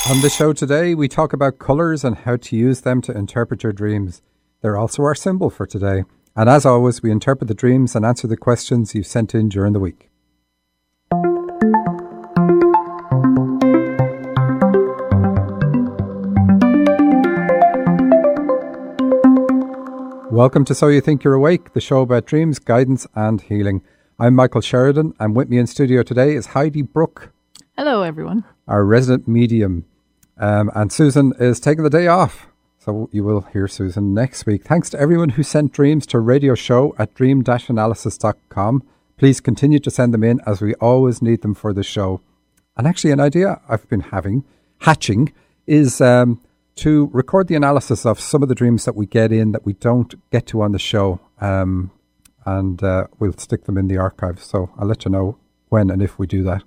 On the show today, we talk about colours and how to use them to interpret your dreams. They're also our symbol for today. And as always, we interpret the dreams and answer the questions you've sent in during the week. Welcome to So You Think You're Awake, the show about dreams, guidance and healing. I'm Michael Sheridan, and with me in studio today is Heidi, Brooke. Hello, everyone. Our resident medium. And Susan is taking the day off. So you will hear Susan next week. Thanks to everyone who sent dreams to radio@dream-analysis.com. Please continue to send them in, as we always need them for the show. And actually, an idea I've been hatching, is to record the analysis of some of the dreams that we get in that we don't get to on the show. And we'll stick them in the archive. So I'll let you know when and if we do that.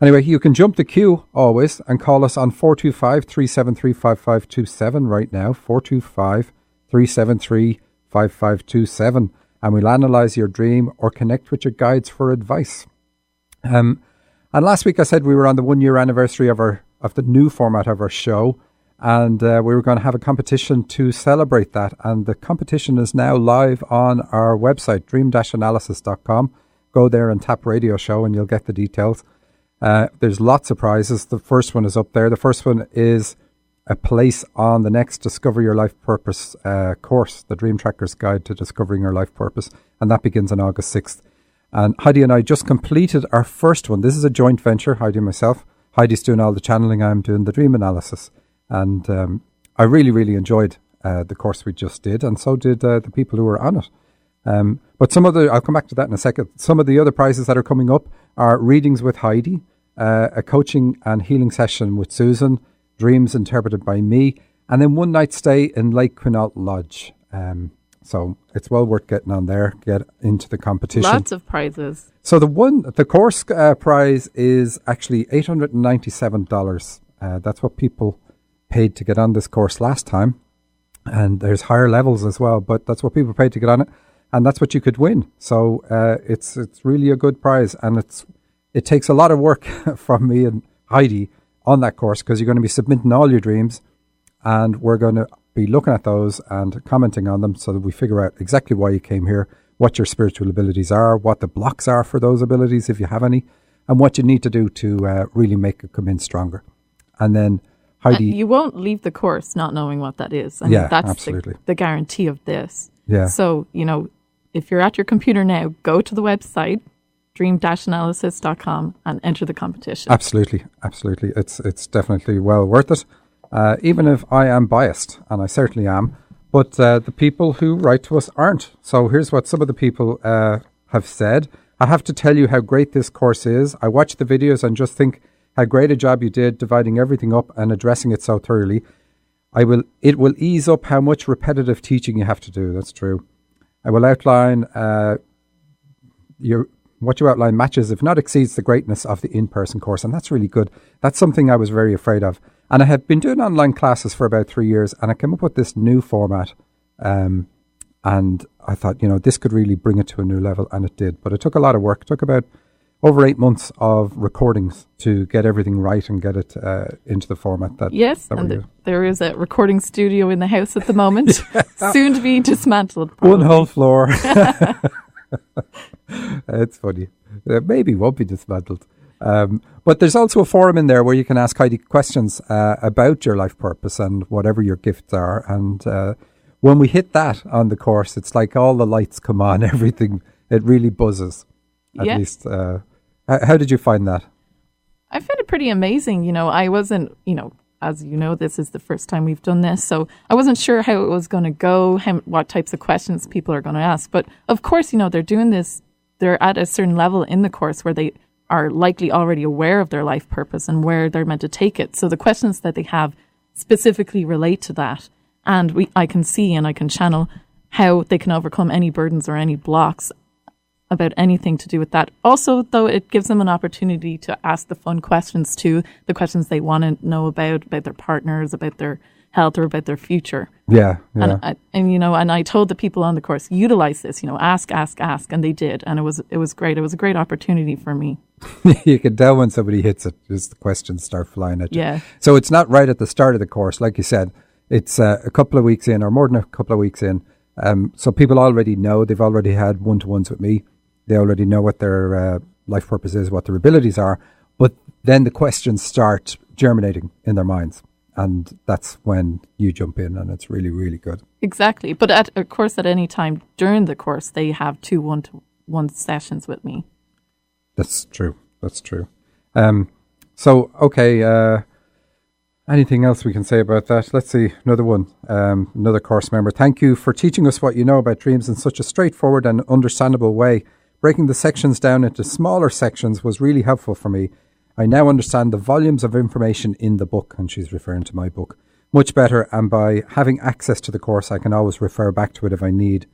Anyway, you can jump the queue always and call us on 425-373-5527 right now, 425-373-5527, and we'll analyse your dream or connect with your guides for advice. And last week I said we were on the 1 year anniversary of the new format of our show, and we were going to have a competition to celebrate that, and the competition is now live on our website, dream-analysis.com. Go there and tap radio show and you'll get the details. There's lots of prizes. The first one is up there. The first one is a place on the next Discover Your Life Purpose course, the Dream Tracker's Guide to Discovering Your Life Purpose, and that begins on August 6th. And Heidi and I just completed our first one. This is a joint venture, Heidi and myself. Heidi's doing all the channeling, I'm doing the dream analysis. And I really, really enjoyed the course we just did, and so did the people who were on it. But I'll come back to that in a second. Some of the other prizes that are coming up are readings with Heidi, a coaching and healing session with Susan, dreams interpreted by me, and then one night stay in Lake Quinault Lodge. So it's well worth getting on there, get into the competition. Lots of prizes. So the course prize is actually $897. That's what people paid to get on this course last time. And there's higher levels as well, but that's what people paid to get on it. And that's what you could win. So it's really a good prize, and it takes a lot of work from me and Heidi on that course, because you're going to be submitting all your dreams, and we're going to be looking at those and commenting on them so that we figure out exactly why you came here, what your spiritual abilities are, what the blocks are for those abilities if you have any, and what you need to do to really make it come in stronger. And then Heidi, you won't leave the course not knowing what that is. I mean, that's absolutely the guarantee of this. Yeah. So, if you're at your computer now, go to the website, dream-analysis.com, and enter the competition. Absolutely. It's definitely well worth it, even if I am biased, and I certainly am, but the people who write to us aren't. So here's what some of the people have said. I have to tell you how great this course is. I watch the videos and just think how great a job you did dividing everything up and addressing it so thoroughly. It will ease up how much repetitive teaching you have to do. That's true. I will outline what you outline matches, if not exceeds, the greatness of the in-person course. And that's really good. That's something I was very afraid of. And I had been doing online classes for about 3 years, and I came up with this new format. And I thought, this could really bring it to a new level, and it did. But it took a lot of work. It took about over 8 months of recordings to get everything right and get it into the format that. Yes, that and there is a recording studio in the house at the moment, soon to be dismantled. Probably. One whole floor. It's funny. Maybe won't be dismantled. But there's also a forum in there where you can ask Heidi questions about your life purpose and whatever your gifts are. And when we hit that on the course, it's like all the lights come on, everything. It really buzzes. At least. How did you find that? I found it pretty amazing. I wasn't, as you know, this is the first time we've done this, so I wasn't sure how it was going to go, what types of questions people are going to ask. But of course, they're doing this, they're at a certain level in the course where they are likely already aware of their life purpose and where they're meant to take it. So the questions that they have specifically relate to that. And I can see and I can channel how they can overcome any burdens or any blocks about anything to do with that. Also, though, it gives them an opportunity to ask the fun questions too, the questions they want to know about their partners, about their health or about their future. Yeah. And I told the people on the course, utilize this, ask, and they did. And it was great. It was a great opportunity for me. You can tell when somebody hits it, just the questions start flying at you. Yeah. So it's not right at the start of the course, like you said. It's a couple of weeks in, or more than a couple of weeks in. So people already know, they've already had one-to-ones with me. They already know what their life purpose is, what their abilities are. But then the questions start germinating in their minds. And that's when you jump in, and it's really, really good. Exactly. But at any time during the course, they have 2 one-to-one sessions with me. That's true. Anything else we can say about that? Let's see. Another one. Another course member. Thank you for teaching us what you know about dreams in such a straightforward and understandable way. Breaking the sections down into smaller sections was really helpful for me. I now understand the volumes of information in the book, and she's referring to my book, much better. And by having access to the course, I can always refer back to it if I need.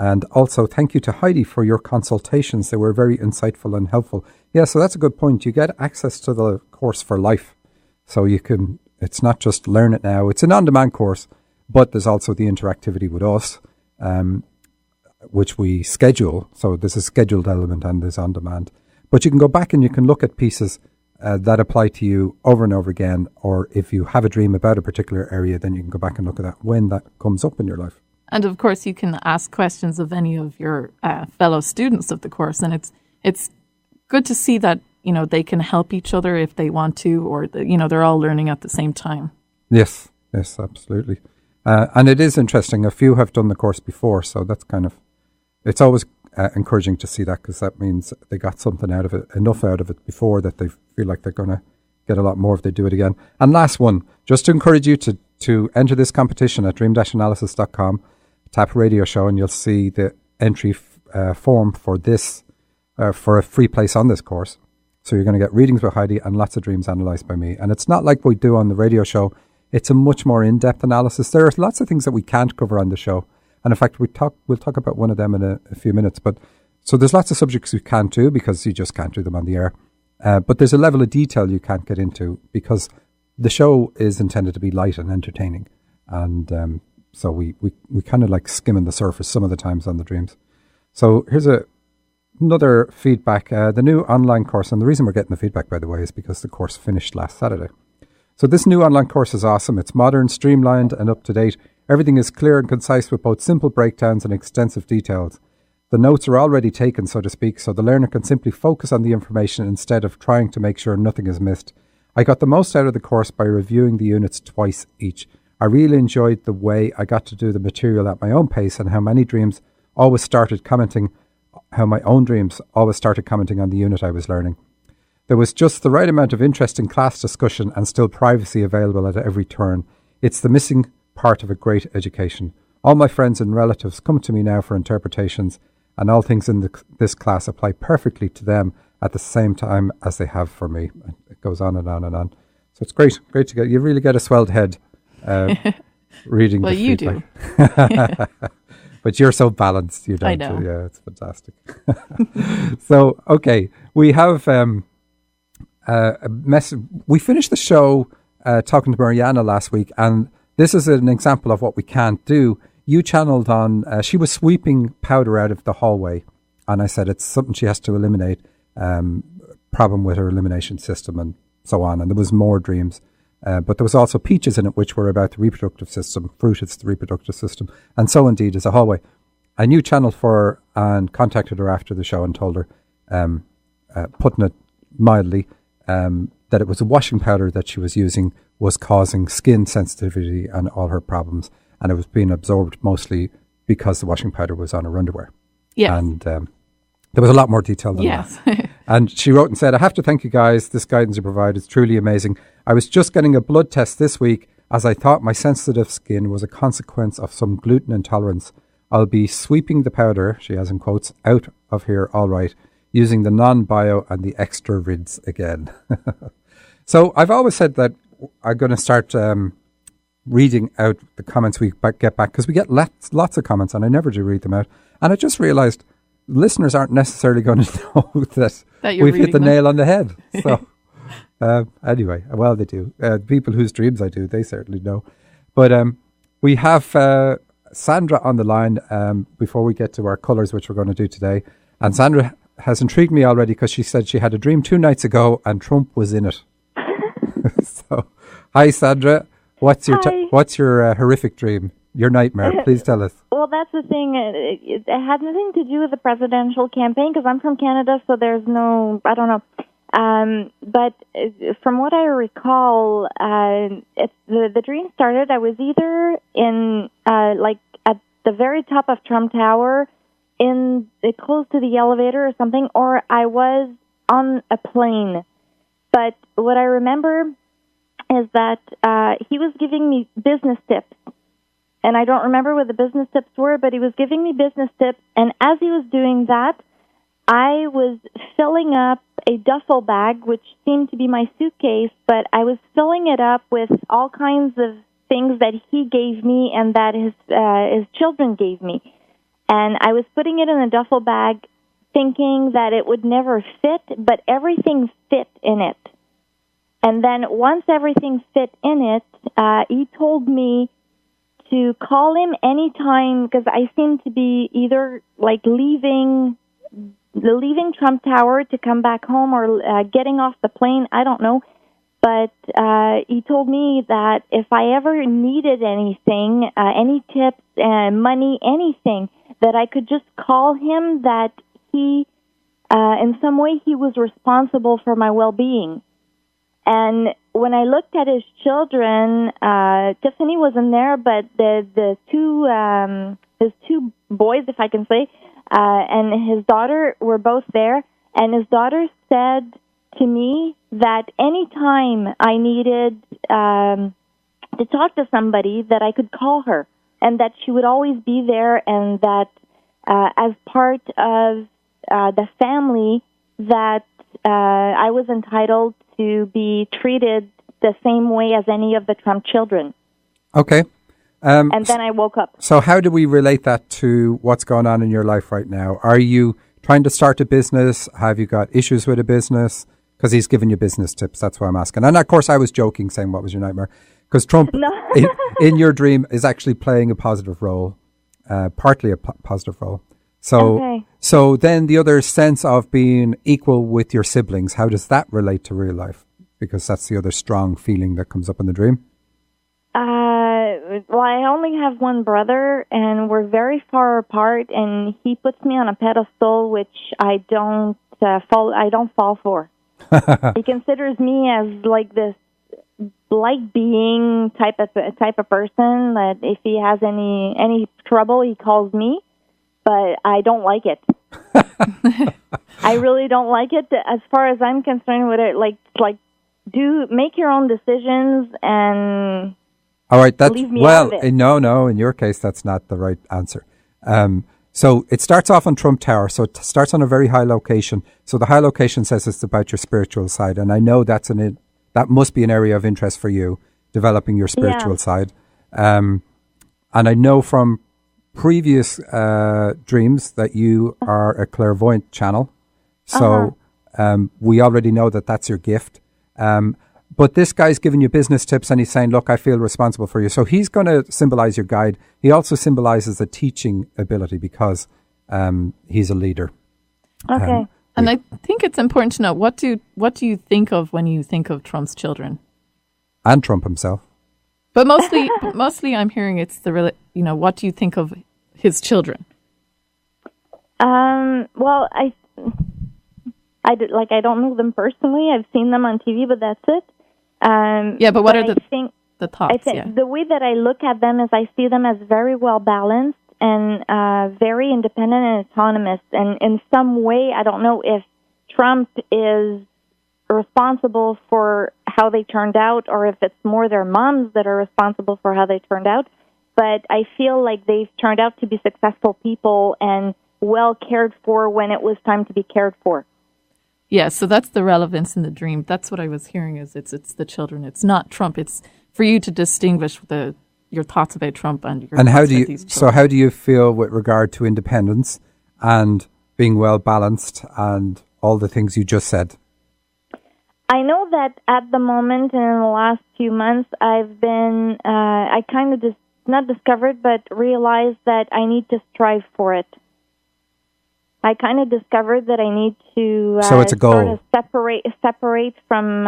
And also, thank you to Heidi for your consultations. They were very insightful and helpful. Yeah, so that's a good point. You get access to the course for life. So it's not just learn it now. It's an on-demand course, but there's also the interactivity with us, which we schedule. So there's a scheduled element and there's on-demand. But you can go back and you can look at pieces that apply to you over and over again. Or if you have a dream about a particular area, then you can go back and look at that when that comes up in your life. And of course, you can ask questions of any of your fellow students of the course. And it's good to see that, they can help each other if they want to, or, they're all learning at the same time. Yes, absolutely. And it is interesting. A few have done the course before. So that's it's always encouraging to see that, because that means they got something out of it, enough out of it before that they feel like they're going to get a lot more if they do it again. And last one, just to encourage you to enter this competition at dream-analysis.com, tap radio show, and you'll see the entry form for this, for a free place on this course. So you're going to get readings with Heidi and lots of dreams analysed by me. And it's not like we do on the radio show. It's a much more in-depth analysis. There are lots of things that we can't cover on the show. And in fact, we'll talk about one of them in a few minutes. But so there's lots of subjects you can't do because you just can't do them on the air. But there's a level of detail you can't get into because the show is intended to be light and entertaining. And so we kind of like skimming the surface some of the times on the dreams. So here's another feedback. The new online course, and the reason we're getting the feedback, by the way, is because the course finished last Saturday. So this new online course is awesome. It's modern, streamlined, and up to date. Everything is clear and concise with both simple breakdowns and extensive details. The notes are already taken, so to speak, so the learner can simply focus on the information instead of trying to make sure nothing is missed. I got the most out of the course by reviewing the units twice each. I really enjoyed the way I got to do the material at my own pace and how my own dreams always started commenting on the unit I was learning. There was just the right amount of interesting class discussion and still privacy available at every turn. It's the missing part of a great education. All my friends and relatives come to me now for interpretations, and all things in this class apply perfectly to them at the same time as they have for me. It goes on and on and on. So it's great to get. You really get a swelled head reading. Well, the you feedback. Do. But you're so balanced. You don't. I know. Yeah, it's fantastic. So okay, we have a message. We finished the show talking to Mariana last week, and this is an example of what we can't do. You channeled on, she was sweeping powder out of the hallway, and I said it's something she has to eliminate, problem with her elimination system and so on. And there was more dreams, but there was also peaches in it, which were about the reproductive system. Fruit is the reproductive system, and so indeed is a hallway. And you channeled for her and contacted her after the show and told her, putting it mildly, that it was a washing powder that she was using was causing skin sensitivity and all her problems. And it was being absorbed mostly because the washing powder was on her underwear. Yes. And there was a lot more detail than that. And she wrote and said, I have to thank you guys. This guidance you provide is truly amazing. I was just getting a blood test this week as I thought my sensitive skin was a consequence of some gluten intolerance. I'll be sweeping the powder, she has in quotes, out of here all right, using the non-bio and the extra rids again. So I've always said that I'm going to start reading out the comments we get back, because we get lots of comments and I never do read them out. And I just realised listeners aren't necessarily going to know that we've hit the nail on the head. So anyway, well, they do. People whose dreams I do, they certainly know. But we have Sandra on the line before we get to our colours, which we're going to do today. And Sandra has intrigued me already because she said she had a dream 2 nights ago and Trump was in it. So, hi Sandra. What's your horrific dream? Your nightmare? Please tell us. Well, that's the thing. It had nothing to do with the presidential campaign because I'm from Canada, so there's no, I don't know. But from what I recall, the dream started, I was either in, like, at the very top of Trump Tower, close to the elevator or something, or I was on a plane. But what I remember is that he was giving me business tips. And I don't remember what the business tips were, but he was giving me business tips. And as he was doing that, I was filling up a duffel bag, which seemed to be my suitcase, but I was filling it up with all kinds of things that he gave me and that his children gave me. And I was putting it in a duffel bag thinking that it would never fit, but everything fit in it. And then once everything fit in it, he told me to call him anytime because I seemed to be either like leaving Trump Tower to come back home or getting off the plane. I don't know. But he told me that if I ever needed anything, any tips, money, anything, that I could just call him, that he, in some way, he was responsible for my well-being. And when I looked at his children, Tiffany wasn't there, but his two boys, if I can say, and his daughter were both there. And his daughter said to me that anytime I needed to talk to somebody, that I could call her, and that she would always be there, and that as part of the family, that I was entitled to be treated the same way as any of the Trump children. Okay. And then I woke up. So how do we relate that to what's going on in your life right now? Are you trying to start a business? Have you got issues with a business? Because he's giving you business tips. That's why I'm asking. And of course, I was joking, saying, what was your nightmare? Because Trump, in your dream, is actually playing a positive role, partly a positive role. So, okay. So then the other sense of being equal with your siblings, how does that relate to real life? Because that's the other strong feeling that comes up in the dream. Well, I only have one brother, and we're very far apart, and he puts me on a pedestal, which I don't fall for. He considers me as like this light being type of person that if he has any trouble, he calls me, but I don't like it. I really don't like it. As far as I'm concerned, with it, make your own decisions and. All right, that's leave me out of it. No. In your case, that's not the right answer. So it starts off on Trump Tower. So it starts on a very high location. So the high location says it's about your spiritual side, and I know that must be an area of interest for you, developing your spiritual side. And I know from previous dreams that you are a clairvoyant channel. So we already know that that's your gift. But this guy's giving you business tips and he's saying, look, I feel responsible for you. So he's going to symbolize your guide. He also symbolizes a teaching ability because he's a leader. Okay. And I think it's important to know, what do you think of when you think of Trump's children? And Trump himself. But mostly I'm hearing it's what do you think of his children? Well, I don't know them personally. I've seen them on TV, but that's it. But what are the thoughts? I think the way that I look at them is I see them as very well balanced and very independent and autonomous. And in some way, I don't know if Trump is responsible for how they turned out or if it's more their moms that are responsible for how they turned out. But I feel like they've turned out to be successful people and well cared for when it was time to be cared for. Yeah, so that's the relevance in the dream. That's what I was hearing, is it's the children. It's not Trump. It's for you to distinguish your thoughts about Trump and your thoughts about these children. So how do you feel with regard to independence and being well balanced and all the things you just said? I know that at the moment and in the last few months, I've been, I kind of just, not discovered, but realized that I need to strive for it. I kind of discovered that I need to so it's a goal. sort of separate from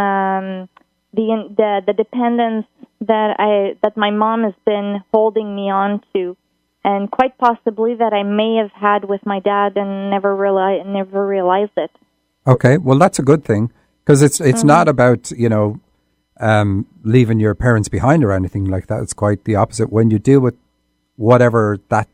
the dependence that my mom has been holding me on to, and quite possibly that I may have had with my dad and never realized it. Okay, well that's a good thing, because it's not about leaving your parents behind or anything like that. It's quite the opposite. When you deal with whatever the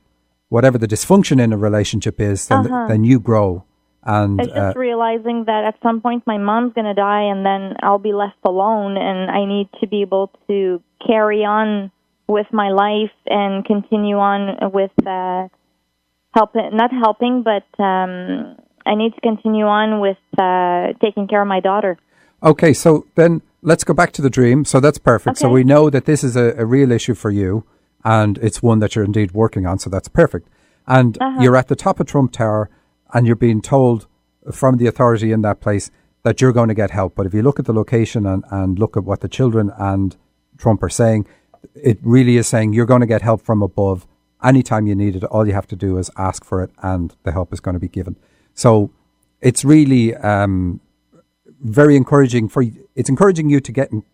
dysfunction in a relationship is, then you grow. And it's just realizing that at some point my mom's going to die and then I'll be left alone, and I need to be able to carry on with my life and continue on with I need to continue on with taking care of my daughter. Okay, so then let's go back to the dream. So that's perfect. Okay. So we know that this is a real issue for you, and it's one that you're indeed working on, so that's perfect. And you're at the top of Trump Tower, and you're being told from the authority in that place that you're going to get help. But if you look at the location and look at what the children and Trump are saying, it really is saying you're going to get help from above. Anytime you need it, all you have to do is ask for it, and the help is going to be given. So it's really very encouraging it's encouraging you to get in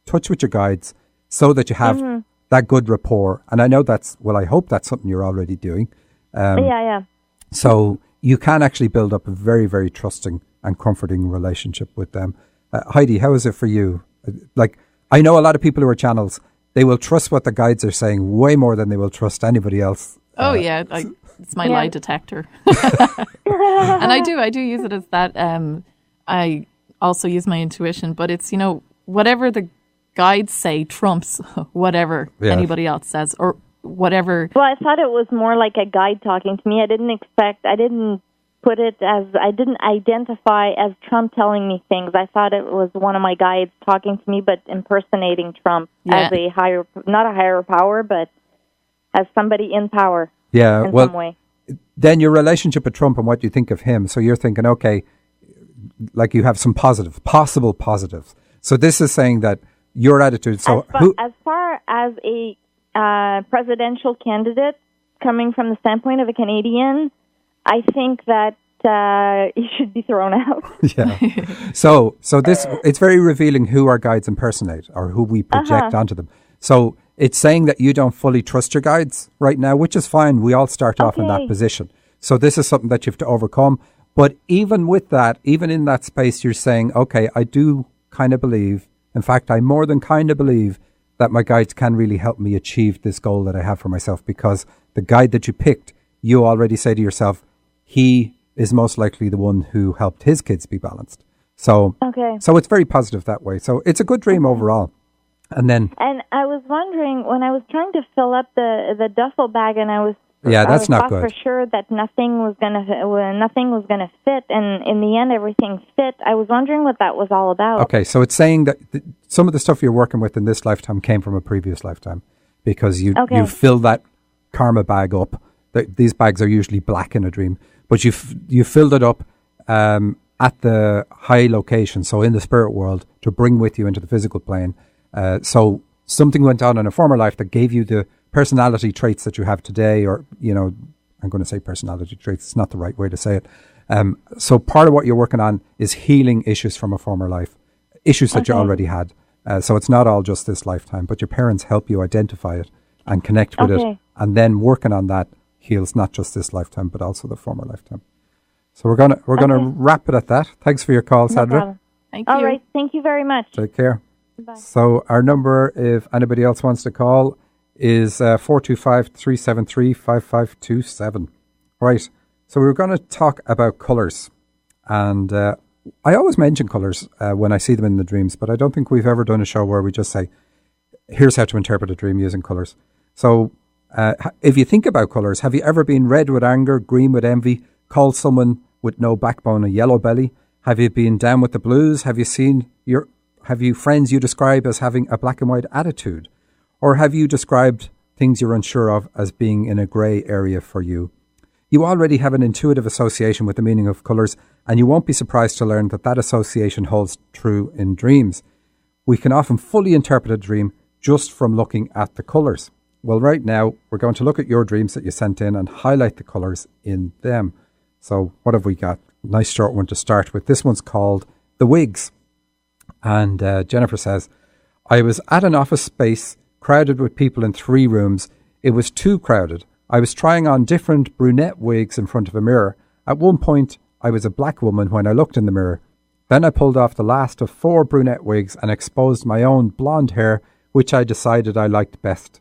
touch with your guides so that you have that good rapport. And I know I hope that's something you're already doing. Yeah. So you can actually build up a very, very trusting and comforting relationship with them. Heidi, how is it for you? Like, I know a lot of people who are channels, they will trust what the guides are saying way more than they will trust anybody else. It's my lie detector. And I do use it as that. I also use my intuition, but it's, whatever the guides say trumps whatever anybody else says or whatever. Well, I thought it was more like a guide talking to me. I didn't identify as Trump telling me things. I thought it was one of my guides talking to me, but impersonating Trump as not a higher power, but as somebody in power. Yeah, in some way. Then your relationship with Trump and what you think of him. So you're thinking, okay, like you have some possible positives. So this is saying that your attitude. So as far as a presidential candidate, coming from the standpoint of a Canadian, I think that he should be thrown out. Yeah. So this, it's very revealing who our guides impersonate or who we project onto them. So it's saying that you don't fully trust your guides right now, which is fine. We all start off in that position. So this is something that you have to overcome. But even with that, even in that space, you're saying, okay, I do kind of believe, in fact, I more than kind of believe that my guides can really help me achieve this goal that I have for myself, because the guide that you picked, you already say to yourself, he is most likely the one who helped his kids be balanced. So it's very positive that way. So it's a good dream overall. And I was wondering, when I was trying to fill up the duffel bag, and I that's not good. For sure that nothing was gonna fit, and in the end everything fit. I was wondering what that was all about. Okay, so it's saying that some of the stuff you're working with in this lifetime came from a previous lifetime, because you fill that karma bag up. These bags are usually black in a dream, but you filled it up at the high location, so in the spirit world, to bring with you into the physical plane. So something went on in a former life that gave you the personality traits that you have today, or, I'm going to say personality traits. It's not the right way to say it. So part of what you're working on is healing issues from a former life, issues that you already had. So it's not all just this lifetime, but your parents help you identify it and connect with it. And then working on that heals not just this lifetime, but also the former lifetime. So we're gonna wrap it at that. Thanks for your call, Sandra. No Thank you. All right. Thank you very much. Take care. Bye. So our number, if anybody else wants to call, is 425-373-5527. Right. So we're going to talk about colours. And I always mention colours when I see them in the dreams, but I don't think we've ever done a show where we just say, here's how to interpret a dream using colours. So if you think about colours, have you ever been red with anger, green with envy, called someone with no backbone a yellow belly? Have you been down with the blues? Have you friends you describe as having a black and white attitude? Or have you described things you're unsure of as being in a grey area for you? You already have an intuitive association with the meaning of colours, and you won't be surprised to learn that that association holds true in dreams. We can often fully interpret a dream just from looking at the colours. Well, right now, we're going to look at your dreams that you sent in and highlight the colours in them. So what have we got? Nice short one to start with. This one's called The Wigs. And Jennifer says, I was at an office space crowded with people in 3 rooms. It was too crowded. I was trying on different brunette wigs in front of a mirror. At one point, I was a black woman when I looked in the mirror. Then I pulled off the last of 4 brunette wigs and exposed my own blonde hair, which I decided I liked best.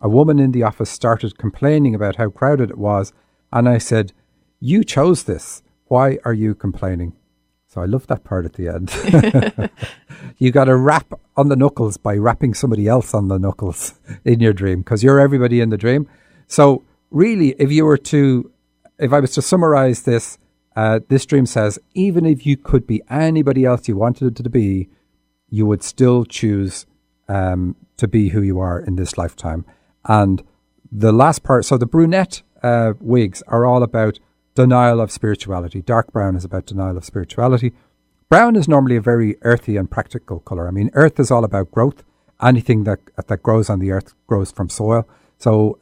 A woman in the office started complaining about how crowded it was, and I said, you chose this. Why are you complaining? So I love that part at the end. You got to rap on the knuckles by rapping somebody else on the knuckles in your dream, because you're everybody in the dream. So really, if I was to summarize this, this dream says, even if you could be anybody else you wanted it to be, you would still choose to be who you are in this lifetime. And the last part, so the brunette wigs are all about denial of spirituality. Dark brown is about denial of spirituality. Brown is normally a very earthy and practical colour. I mean, earth is all about growth. Anything that grows on the earth grows from soil. So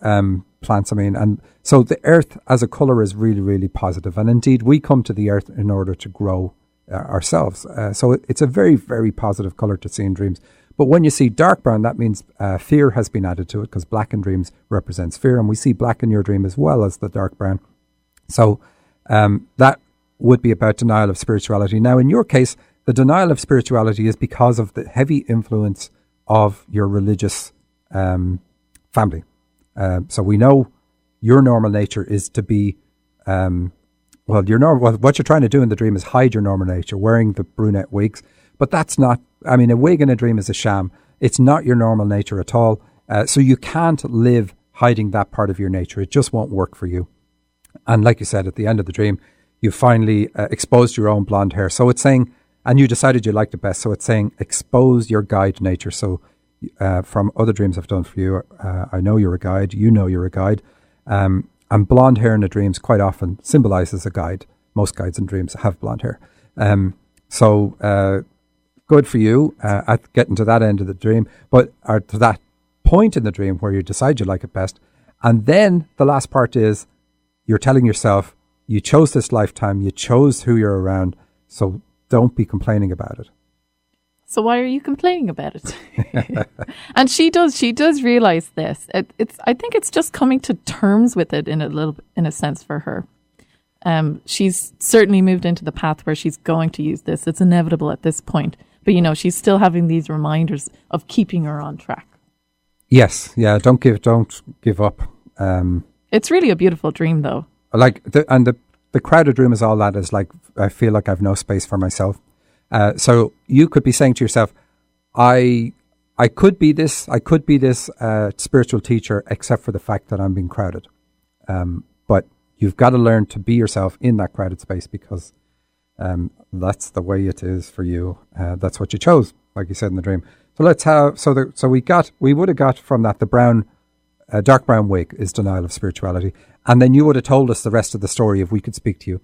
plants, and so the earth as a colour is really, really positive. And indeed, we come to the earth in order to grow ourselves. So it's a very, very positive colour to see in dreams. But when you see dark brown, that means fear has been added to it, because black in dreams represents fear. And we see black in your dream as well as the dark brown. So that would be about denial of spirituality. Now, in your case, the denial of spirituality is because of the heavy influence of your religious family. So we know your normal nature is to be, what you're trying to do in the dream is hide your normal nature, wearing the brunette wigs. But that's not, a wig in a dream is a sham. It's not your normal nature at all. So you can't live hiding that part of your nature. It just won't work for you. And like you said, at the end of the dream, you finally exposed your own blonde hair. So it's saying, and you decided you liked it best. So it's saying, expose your guide nature. So from other dreams I've done for you, I know you're a guide, you know you're a guide. And blonde hair in the dreams quite often symbolizes a guide. Most guides in dreams have blonde hair. So good for you at getting to that end of the dream, or to that point in the dream where you decide you like it best. And then the last part is you're telling yourself, you chose this lifetime, you chose who you're around, so don't be complaining about it. So why are you complaining about it? And she does realize this. I think it's just coming to terms with it in a sense for her. She's certainly moved into the path where she's going to use this. It's inevitable at this point. But, she's still having these reminders of keeping her on track. Yes. Yeah. Don't give up. It's really a beautiful dream, though. Like, the crowded room is all that is like, I feel like I've no space for myself. So you could be saying to yourself, I could be this spiritual teacher, except for the fact that I'm being crowded. But you've got to learn to be yourself in that crowded space, because that's the way it is for you. That's what you chose, like you said in the dream. So let's have, we would have got from that the brown, dark brown wig is denial of spirituality. And then you would have told us the rest of the story if we could speak to you.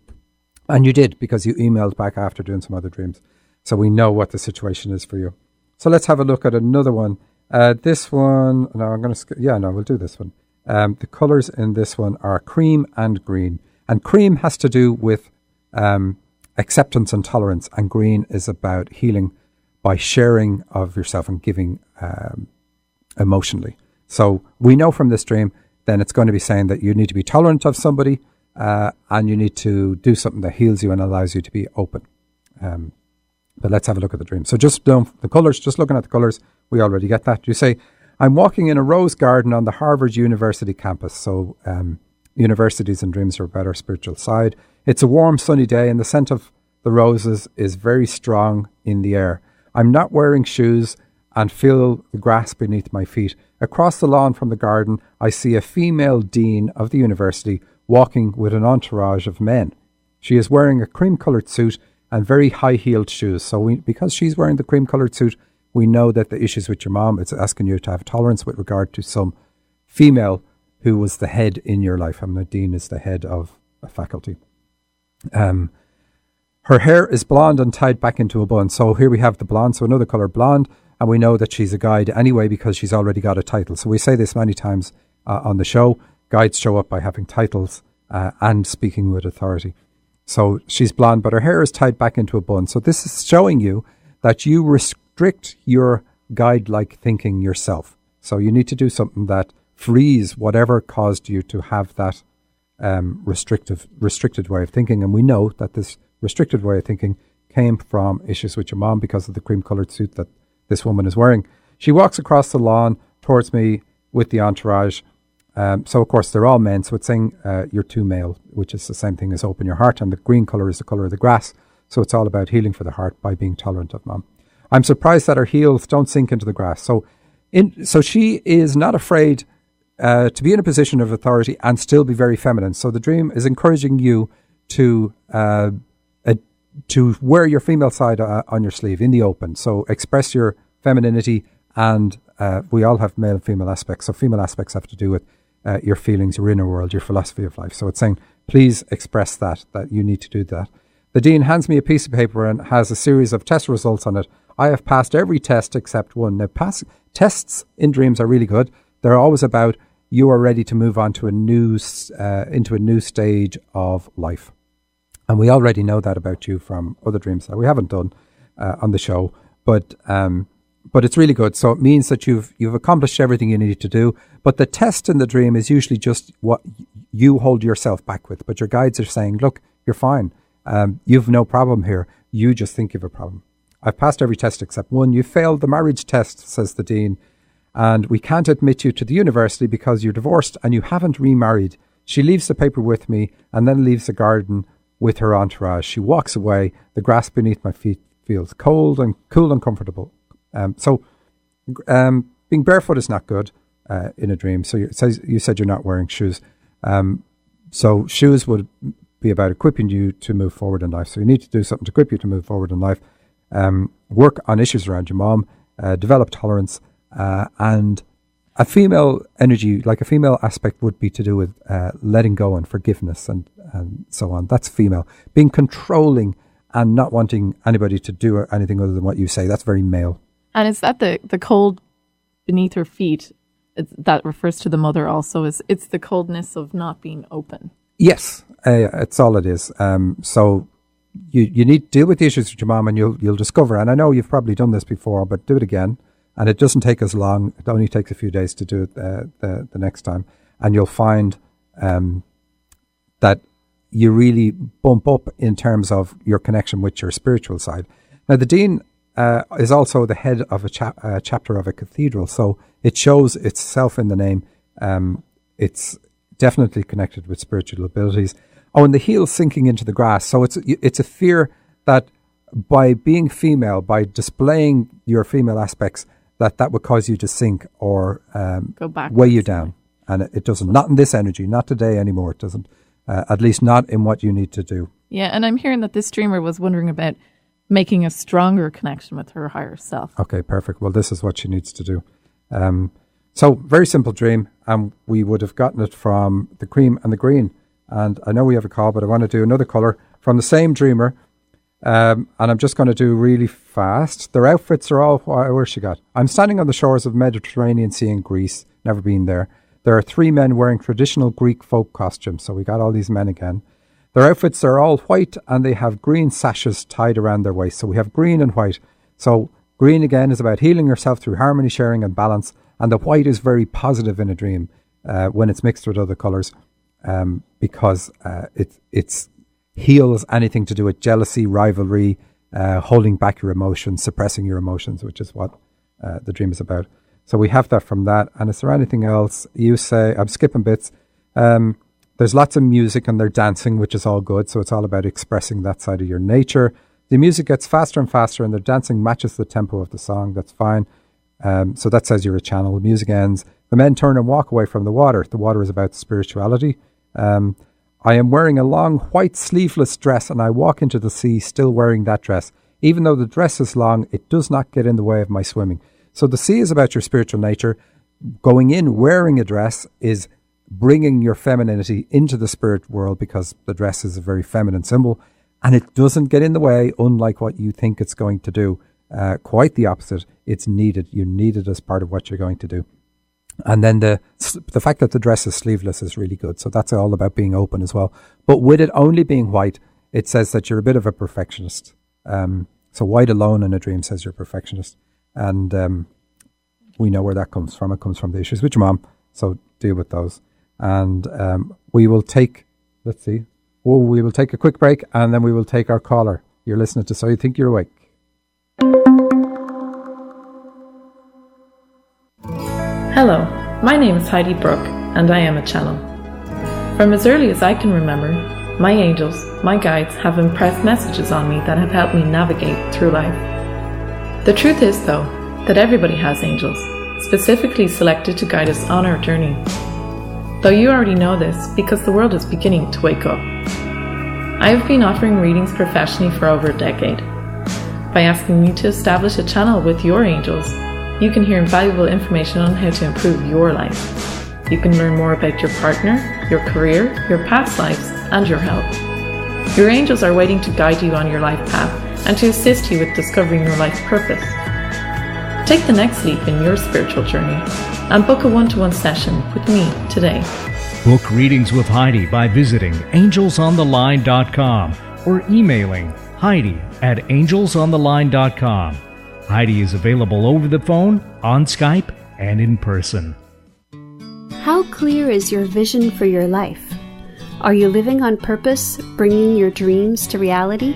And you did, because you emailed back after doing some other dreams. So we know what the situation is for you. So let's have a look at another one. This one, we'll do this one. The colours in this one are cream and green. And cream has to do with acceptance and tolerance. And green is about healing by sharing of yourself and giving emotionally. So we know from this dream, then it's going to be saying that you need to be tolerant of somebody, and you need to do something that heals you and allows you to be open. But let's have a look at the dream. So just the colours, just looking at the colours, we already get that. You say, I'm walking in a rose garden on the Harvard University campus. So universities and dreams are about our spiritual side. It's a warm, sunny day, and the scent of the roses is very strong in the air. I'm not wearing shoes and feel the grass beneath my feet. Across the lawn from the garden, I see a female dean of the university walking with an entourage of men. She is wearing a cream-coloured suit and very high-heeled shoes. So because she's wearing the cream-coloured suit, we know that the issues with your mom, it's asking you to have tolerance with regard to some female who was the head in your life. The dean is the head of faculty. Her hair is blonde and tied back into a bun. So here we have the blonde, so another colour blonde, and we know that she's a guide anyway because she's already got a title. So we say this many times on the show. Guides show up by having titles and speaking with authority. So she's blonde, but her hair is tied back into a bun. So this is showing you that you restrict your guide-like thinking yourself. So you need to do something that frees whatever caused you to have that restricted way of thinking. And we know that this restricted way of thinking came from issues with your mom because of the cream-coloured suit that this woman is wearing. She walks across the lawn towards me with the entourage. So, of course, they're all men. So it's saying you're too male, which is the same thing as open your heart. And the green colour is the colour of the grass. So it's all about healing for the heart by being tolerant of mom. I'm surprised that her heels don't sink into the grass. So she is not afraid to be in a position of authority and still be very feminine. So the dream is encouraging you to wear your female side on your sleeve in the open. So express your femininity, and we all have male and female aspects. So female aspects have to do with your feelings, your inner world, your philosophy of life. So it's saying, please express that you need to do that. The Dean hands me a piece of paper and has a series of test results on it. I have passed every test except one. Now, tests in dreams are really good. They're always about you are ready to move on to into a new stage of life. And we already know that about you from other dreams that we haven't done on the show. But it's really good. So it means that you've accomplished everything you needed to do. But the test in the dream is usually just what you hold yourself back with. But your guides are saying, look, you're fine. You've no problem here. You just think you have a problem. I've passed every test except one. You failed the marriage test, says the Dean. And we can't admit you to the university because you're divorced and you haven't remarried. She leaves the paper with me and then leaves the garden with her entourage. She walks away. The grass beneath my feet feels cool and comfortable. So being barefoot is not good in a dream. So you said you're not wearing shoes. So shoes would be about equipping you to move forward in life. So you need to do something to equip you to move forward in life. Work on issues around your mom. Develop tolerance. And a female energy, like a female aspect, would be to do with letting go and forgiveness and so on. That's female. Being controlling and not wanting anybody to do anything other than what you say. That's very male. And is that the cold beneath her feet? That refers to the mother also. It's the coldness of not being open. Yes, it's all it is. So you need to deal with the issues with your mom, and you'll discover. And I know you've probably done this before, but do it again. And it doesn't take as long. It only takes a few days to do it the next time. And you'll find that you really bump up in terms of your connection with your spiritual side. Now, the Dean is also the head of a chapter of a cathedral. So it shows itself in the name. It's definitely connected with spiritual abilities. Oh, and the heel sinking into the grass. So it's a fear that by being female, by displaying your female aspects, that would cause you to sink or go back, weigh you down. And it doesn't. Not in this energy, not today anymore. It doesn't. At least not in what you need to do. Yeah, and I'm hearing that this dreamer was wondering about making a stronger connection with her higher self. Okay, perfect. Well, this is what she needs to do. So, very simple dream. And we would have gotten it from the cream and the green. And I know we have a call, but I want to do another colour from the same dreamer. And I'm just going to do really fast. Their outfits are all, where's she got? I'm standing on the shores of Mediterranean Sea in Greece, never been there. There are 3 men wearing traditional Greek folk costumes. So we got all these men again. Their outfits are all white and they have green sashes tied around their waist. So we have green and white. So green again is about healing yourself through harmony, sharing and balance. And the white is very positive in a dream when it's mixed with other colours because it heals anything to do with jealousy, rivalry, holding back your emotions, suppressing your emotions, which is what the dream is about. So we have that from that. And is there anything else? You say, I'm skipping bits. There's lots of music and they're dancing, which is all good. So it's all about expressing that side of your nature. The music gets faster and faster and their dancing matches the tempo of the song. That's fine. So that says you're a channel. The music ends. The men turn and walk away from the water. The water is about spirituality. I am wearing a long white sleeveless dress and I walk into the sea still wearing that dress. Even though the dress is long, it does not get in the way of my swimming. So the sea is about your spiritual nature. Going in wearing a dress is bringing your femininity into the spirit world, because the dress is a very feminine symbol, and it doesn't get in the way, unlike what you think it's going to do. Quite the opposite. It's needed. You need it as part of what you're going to do. And then the fact that the dress is sleeveless is really good. So that's all about being open as well. But with it only being white, it says that you're a bit of a perfectionist. So white alone in a dream says you're a perfectionist. And we know where that comes from. It comes from the issues with your mom. So deal with those. And we will take, we will take a quick break, and then we will take our caller. You're listening to So You Think You're Awake. Hello, my name is Heidi Brooke, and I am a channel. From as early as I can remember, my angels, my guides, have impressed messages on me that have helped me navigate through life. The truth is, though, that everybody has angels, specifically selected to guide us on our journey. Though you already know this because the world is beginning to wake up. I have been offering readings professionally for over a decade. By asking me to establish a channel with your angels, you can hear invaluable information on how to improve your life. You can learn more about your partner, your career, your past lives, and your health. Your angels are waiting to guide you on your life path and to assist you with discovering your life purpose. Take the next leap in your spiritual journey and book a one-to-one session with me today. Book readings with Heidi by visiting angelsontheline.com or emailing Heidi@angelsontheline.com. Heidi is available over the phone, on Skype, and in person. How clear is your vision for your life? Are you living on purpose, bringing your dreams to reality?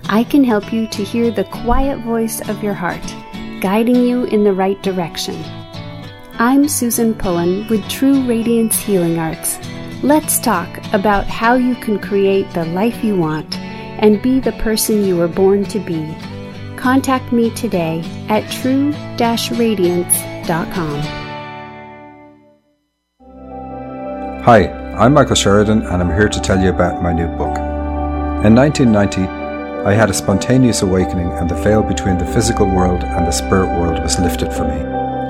I can help you to hear the quiet voice of your heart, guiding you in the right direction. I'm Susan Pullen with True Radiance Healing Arts. Let's talk about how you can create the life you want and be the person you were born to be. Contact me today at true-radiance.com. Hi, I'm Michael Sheridan, and I'm here to tell you about my new book. In 1990, I had a spontaneous awakening, and the veil between the physical world and the spirit world was lifted for me.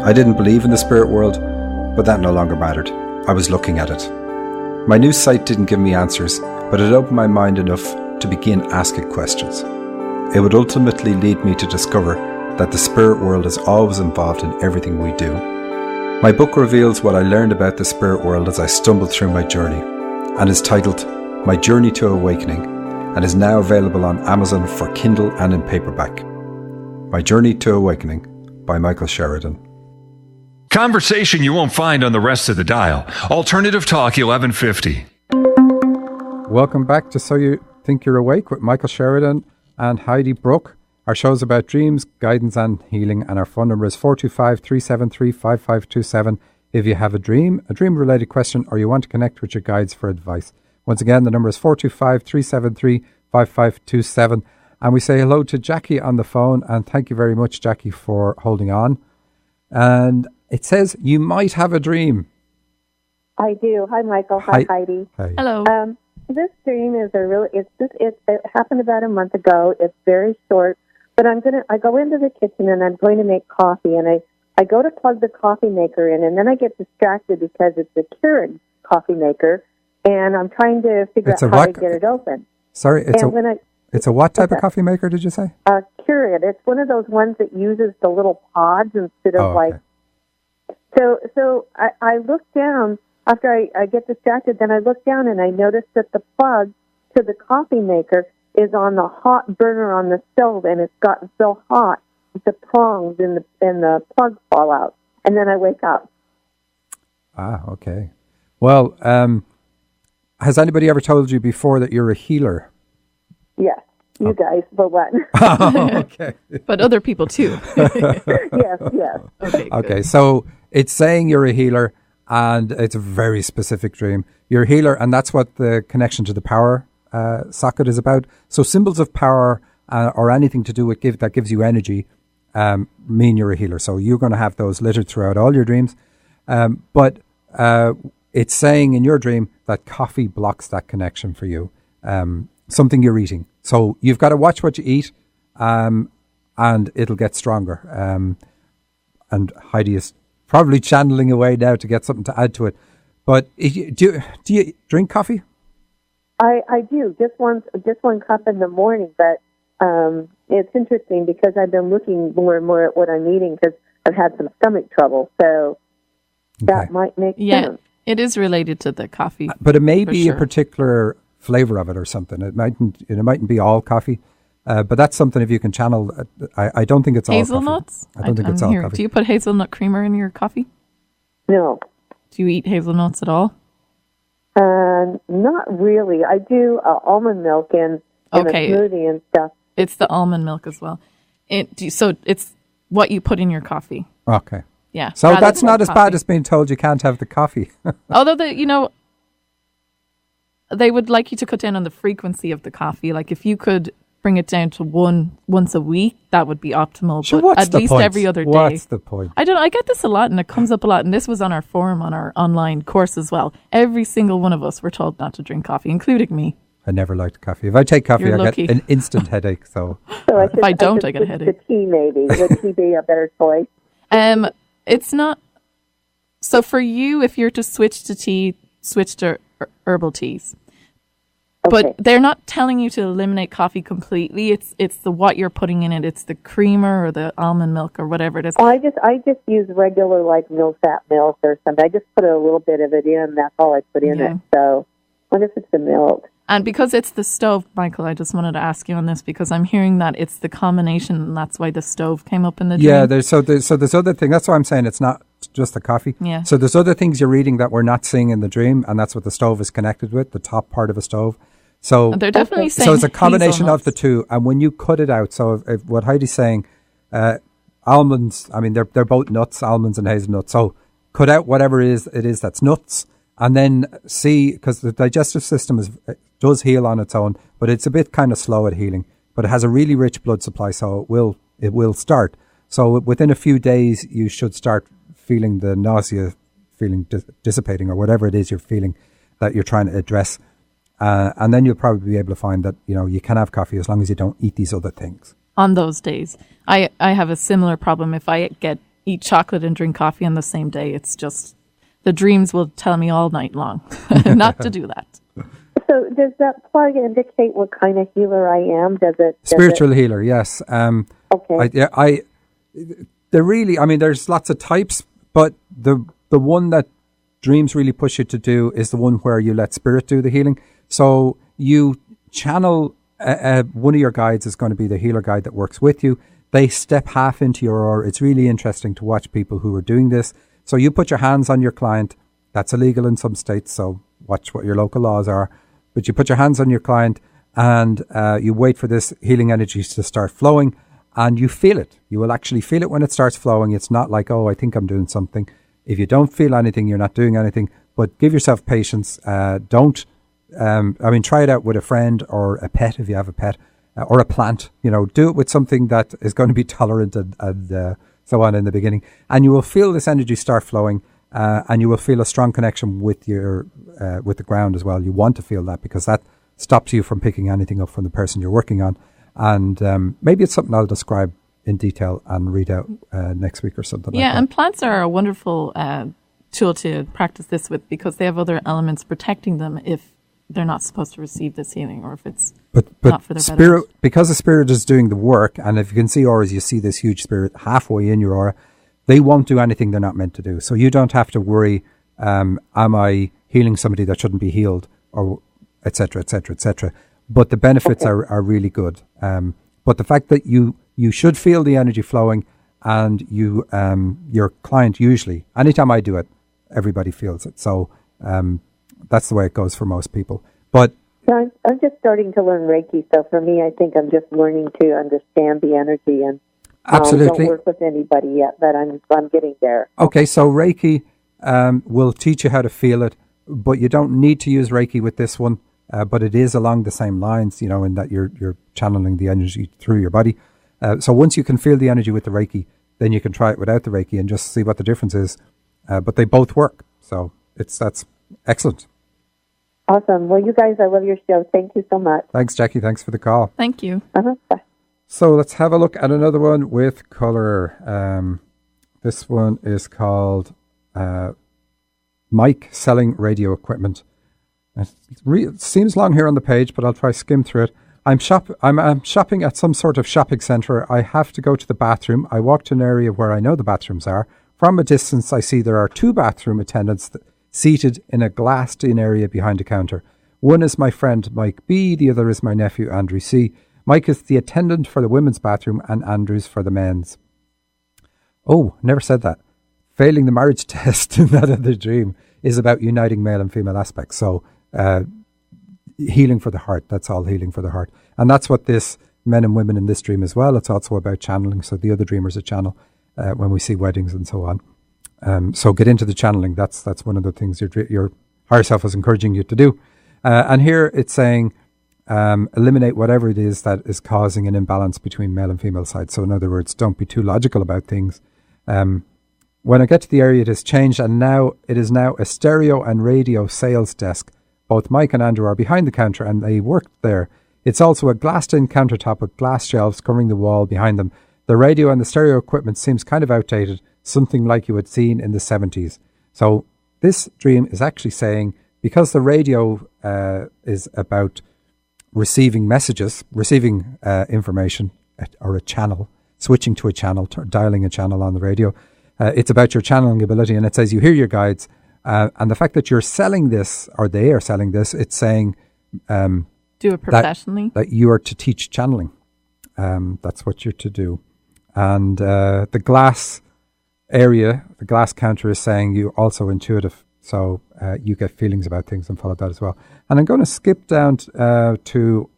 I didn't believe in the spirit world, but that no longer mattered. I was looking at it. My new sight didn't give me answers, but it opened my mind enough to begin asking questions. It would ultimately lead me to discover that the spirit world is always involved in everything we do. My book reveals what I learned about the spirit world as I stumbled through my journey, and is titled My Journey to Awakening, and is now available on Amazon for Kindle and in paperback. My Journey to Awakening by Michael Sheridan. Conversation you won't find on the rest of the dial. Alternative Talk 1150. Welcome back to So You Think You're Awake with Michael Sheridan and Heidi Brooke. Our show's about dreams, guidance and healing, and our phone number is 425-373-5527 if you have a dream-related question, or you want to connect with your guides for advice. Once again, the number is 425-373-5527. And we say hello to Jackie on the phone, and thank you very much, Jackie, for holding on. And it says you might have a dream. I do. Hi, Michael. Hi, Heidi. Hi. Hello. This dream is it happened about a month ago. It's very short, but I go into the kitchen and I'm going to make coffee, and I go to plug the coffee maker in, and then I get distracted because it's a Keurig coffee maker, and I'm trying to figure out how to get it open. Sorry, it's a what type of coffee maker, did you say? A Keurig. It's one of those ones that uses the little pods instead of So I look down. After I get distracted, then I look down and I notice that the plug to the coffee maker is on the hot burner on the stove, and it's gotten so hot that the prongs in the plug fall out. And then I wake up. Ah, okay. Well, has anybody ever told you before that you're a healer? Yes, you guys, for what? Oh, okay. But other people too. Yes. Okay, so it's saying you're a healer. And it's a very specific dream. You're a healer, and that's what the connection to the power socket is about. So symbols of power or anything to do with that gives you energy mean you're a healer. So you're going to have those littered throughout all your dreams. But it's saying in your dream that coffee blocks that connection for you. Something you're eating. So you've got to watch what you eat, and it'll get stronger. And Heidi is probably channeling away now to get something to add to it. But do you drink coffee? I do, just one cup in the morning, but it's interesting because I've been looking more and more at what I'm eating because I've had some stomach trouble, so that might make sense. It is related to the coffee. But it may be a particular flavor of it or something. It mightn't be all coffee. But that's something if you can channel. I don't think it's all hazelnuts. I don't think it's all coffee. Do you put hazelnut creamer in your coffee? No. Do you eat hazelnuts at all? Not really. I do almond milk in a smoothie and stuff. It's the almond milk as well. So it's what you put in your coffee. Okay. Yeah. So that's not as bad as being told you can't have the coffee. Although they would like you to cut down on the frequency of the coffee. Like if you could bring it down to once a week, that would be optimal. Sure, but at least every other day. What's the point? I get this a lot and it comes up a lot. And this was on our forum, on our online course as well. Every single one of us were told not to drink coffee, including me. I never liked coffee. If I take coffee, I get an instant headache. So if I don't, I get a headache. The tea maybe. Would tea be a better choice? It's not. So for you, if you're to switch to tea, switch to herbal teas. Okay. But they're not telling you to eliminate coffee completely. It's the what you're putting in it. It's the creamer or the almond milk or whatever it is. Oh, I just use regular like no-fat milk or something. I just put a little bit of it in. That's all I put in it. So what if it's the milk? And because it's the stove, Michael, I just wanted to ask you on this because I'm hearing that it's the combination, and that's why the stove came up in the dream. Yeah, there's other thing. That's why I'm saying it's not just the coffee. Yeah. So there's other things you're reading that we're not seeing in the dream, and that's what the stove is connected with, the top part of a stove. So they're definitely saying so it's a combination hazelnuts. of the two. And when you cut it out, so if what Heidi's saying, almonds, I mean, they're both nuts, almonds and hazelnuts. So cut out whatever it is that's nuts. And then see, because the digestive system does heal on its own, but it's a bit kind of slow at healing. But it has a really rich blood supply, so it will start. So within a few days, you should start feeling the nausea, feeling dissipating, or whatever it is you're feeling that you're trying to address. And then you'll probably be able to find that you can have coffee as long as you don't eat these other things. On those days, I have a similar problem. If I eat chocolate and drink coffee on the same day, it's just. The dreams will tell me all night long not to do that. So does that plug indicate what kind of healer I am? Spiritual healer, yes. Okay. They're really, I mean, there's lots of types, but the one that dreams really push you to do is the one where you let spirit do the healing. So you channel, one of your guides is going to be the healer guide that works with you. They step half into your aura. It's really interesting to watch people who are doing this. So you put your hands on your client. That's illegal in some states, so watch what your local laws are. But you put your hands on your client and you wait for this healing energy to start flowing, and you feel it. You will actually feel it when it starts flowing. It's not like, oh, I think I'm doing something. If you don't feel anything, you're not doing anything. But give yourself patience. Try it out with a friend or a pet if you have a pet, or a plant. Do it with something that is going to be tolerant and so on in the beginning, and you will feel this energy start flowing, and you will feel a strong connection with with the ground as well. You want to feel that because that stops you from picking anything up from the person you're working on, and maybe it's something I'll describe in detail and read out next week or something. Yeah, like that. And plants are a wonderful tool to practice this with because they have other elements protecting them if they're not supposed to receive this healing or if it's not for their spirit, because the spirit is doing the work, and if you can see auras, you see this huge spirit halfway in your aura, they won't do anything they're not meant to do. So you don't have to worry, am I healing somebody that shouldn't be healed, or et cetera, et cetera, et cetera. But the benefits are really good. But the fact that you should feel the energy flowing, and your client usually, anytime I do it, everybody feels it. So that's the way it goes for most people. But I'm just starting to learn Reiki, so for me, I think I'm just learning to understand the energy, and absolutely don't work with anybody yet, but I'm getting there. Okay, so Reiki will teach you how to feel it, but you don't need to use Reiki with this one. But it is along the same lines, in that you're channeling the energy through your body. So once you can feel the energy with the Reiki, then you can try it without the Reiki and just see what the difference is. But they both work, so that's excellent. Awesome. Well, you guys, I love your show. Thank you so much. Thanks, Jackie. Thanks for the call. Thank you. Bye. So let's have a look at another one with color. This one is called Mike selling radio equipment. It seems long here on the page, but I'll try skim through it. I'm shopping at some sort of shopping centre. I have to go to the bathroom. I walk to an area where I know the bathrooms are. From a distance, I see there are 2 bathroom attendants seated in a glassed-in area behind a counter. One is my friend Mike B, the other is my nephew Andrew C. Mike is the attendant for the women's bathroom and Andrew's for the men's. Oh, never said that. Failing the marriage test in that other dream is about uniting male and female aspects. So, healing for the heart. That's all healing for the heart. And that's what this men and women in this dream as well. It's also about channeling. So the other dreamers a channel when we see weddings and so on. So get into the channeling. That's one of the things your higher self is encouraging you to do. And here it's saying eliminate whatever it is that is causing an imbalance between male and female sides. So in other words, don't be too logical about things. When I get to the area, it has changed, and now it is now a stereo and radio sales desk. Both Mike and Andrew are behind the counter, and they worked there. It's also a glassed-in countertop with glass shelves covering the wall behind them. The radio and the stereo equipment seems kind of outdated, something like you had seen in the 70s. So this dream is actually saying, because the radio is about receiving messages, receiving information, or a channel, switching to a channel, dialing a channel on the radio, it's about your channeling ability, and it says you hear your guides. And the fact that you're selling this, or they are selling this, it's saying do it professionally. That you are to teach channeling. That's what you're to do. And the glass area, the glass counter is saying you're also intuitive. So you get feelings about things and follow that as well. And I'm going to skip down to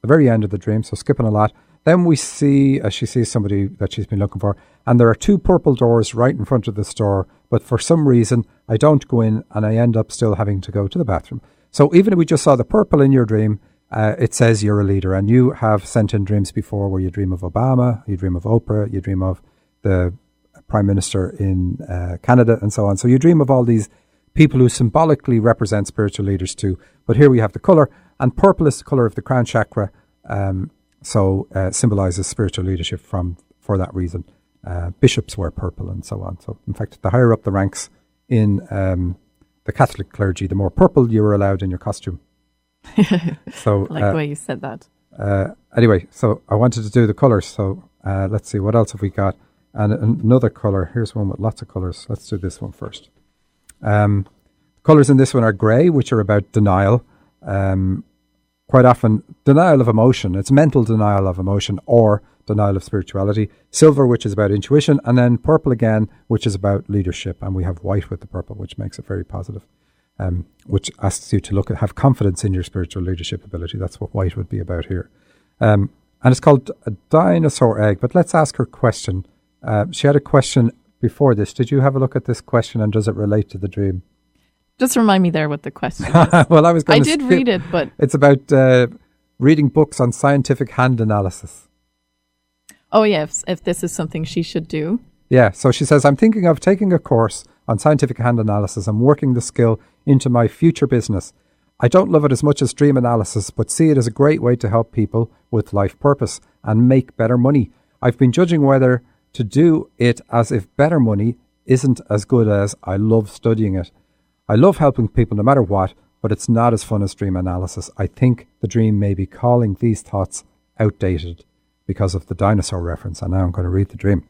the very end of the dream. So skipping a lot. Then we see, she sees somebody that she's been looking for. And there are 2 purple doors right in front of the store. But for some reason, I don't go in and I end up still having to go to the bathroom. So even if we just saw the purple in your dream, it says you're a leader. And you have sent in dreams before where you dream of Obama, you dream of Oprah, you dream of the Prime Minister in Canada and so on. So you dream of all these people who symbolically represent spiritual leaders too. But here we have the colour. And purple is the colour of the crown chakra. So symbolizes spiritual leadership for that reason. Bishops wear purple and so on. So in fact, the higher up the ranks in the Catholic clergy, the more purple you were allowed in your costume. So I like the way you said that. Anyway, so I wanted to do the colours. So let's see, what else have we got? And another colour. Here's one with lots of colours. Let's do this one first. Colours in this one are grey, which are about denial. Quite often, denial of emotion. It's mental denial of emotion or denial of spirituality. Silver, which is about intuition. And then purple again, which is about leadership. And we have white with the purple, which makes it very positive. Which asks you to have confidence in your spiritual leadership ability. That's what white would be about here. And it's called a dinosaur egg. But let's ask her a question. She had a question before this. Did you have a look at this question, and does it relate to the dream? Just remind me there what the question is. Well, I did read it, but it's about reading books on scientific hand analysis. Oh, yes, if this is something she should do. Yeah, so she says, I'm thinking of taking a course on scientific hand analysis and working the skill into my future business. I don't love it as much as dream analysis, but see it as a great way to help people with life purpose and make better money. I've been judging whether to do it as if better money isn't as good as I love studying it. I love helping people no matter what, but it's not as fun as dream analysis. I think the dream may be calling these thoughts outdated because of the dinosaur reference. And now I'm going to read the dream.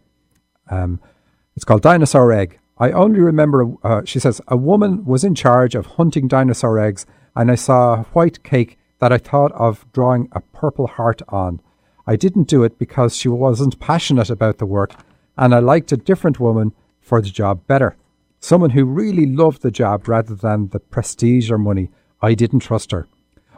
It's called Dinosaur Egg. I only remember, she says, a woman was in charge of hunting dinosaur eggs, and I saw a white cake that I thought of drawing a purple heart on. I didn't do it because she wasn't passionate about the work, and I liked a different woman for the job better. Someone who really loved the job rather than the prestige or money. I didn't trust her.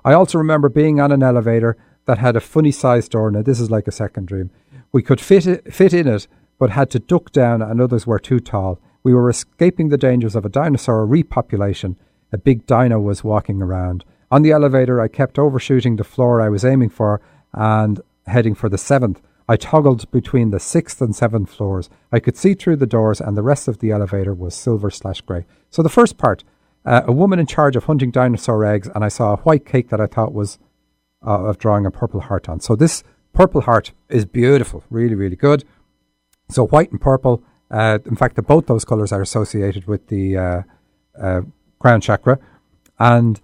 I also remember being on an elevator that had a funny sized door. Now this is like a second dream. We could fit in it, but had to duck down and others were too tall. We were escaping the dangers of a dinosaur repopulation. A big dino was walking around. On the elevator, I kept overshooting the floor I was aiming for and heading for the 7th. I toggled between the 6th and 7th floors. I could see through the doors and the rest of the elevator was silver/grey. So the first part, a woman in charge of hunting dinosaur eggs, and I saw a white cake that I thought was of drawing a purple heart on. So this purple heart is beautiful, really, really good. So white and purple, in fact, both those colours are associated with the crown chakra, and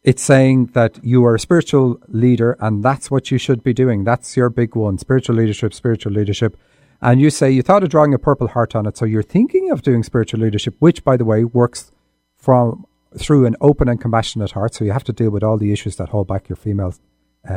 it's saying that you are a spiritual leader, and that's what you should be doing. That's your big one, spiritual leadership. And you say you thought of drawing a purple heart on it, so you're thinking of doing spiritual leadership, which, by the way, works through an open and compassionate heart. So you have to deal with all the issues that hold back your female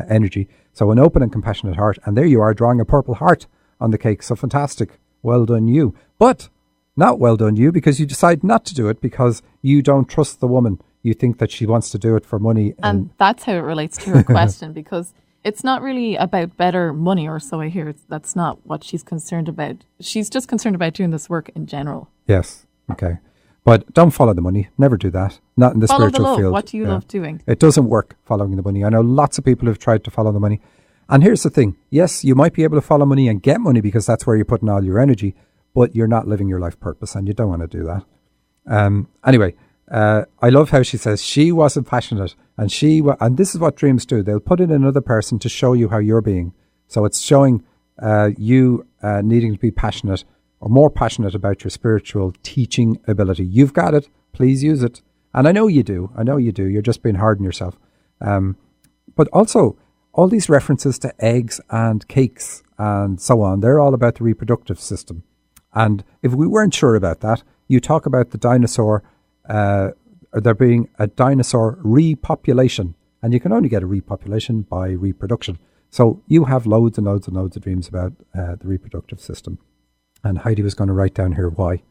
energy. So an open and compassionate heart, and there you are drawing a purple heart on the cake. So fantastic. Well done you. But not well done you, because you decide not to do it because you don't trust the woman. You think that she wants to do it for money. And that's how it relates to her question, because it's not really about better money, or so I hear. That's not what she's concerned about. She's just concerned about doing this work in general. Yes. Okay. But don't follow the money. Never do that. Not in the follow spiritual the love. field. What do you love doing? It doesn't work following the money. I know lots of people who've tried to follow the money. And here's the thing. Yes, you might be able to follow money and get money because that's where you're putting all your energy, but you're not living your life purpose, and you don't want to do that. Anyway, I love how she says she wasn't passionate, and and this is what dreams do. They'll put in another person to show you how you're being. So it's showing you needing to be passionate, or more passionate about your spiritual teaching ability. You've got it. Please use it. And I know you do. You're just being hard on yourself. But also, all these references to eggs and cakes and so on, they're all about the reproductive system. And if we weren't sure about that, you talk about the dinosaur, there being a dinosaur repopulation. And you can only get a repopulation by reproduction. So you have loads and loads and loads of dreams about the reproductive system. And Heidi was going to write down here why.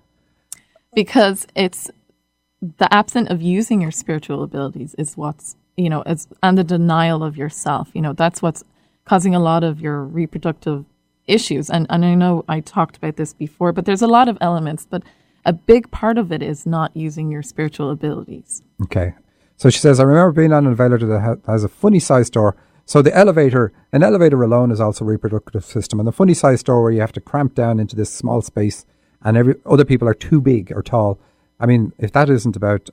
Because it's the absence of using your spiritual abilities is what's, and the denial of yourself. That's what's causing a lot of your reproductive issues. And I know I talked about this before, but there's a lot of elements, but a big part of it is not using your spiritual abilities. Okay. So she says, I remember being on an elevator that has a funny sized door. So an elevator alone is also a reproductive system. And the funny sized door where you have to cramp down into this small space and other people are too big or tall. I mean, if that isn't about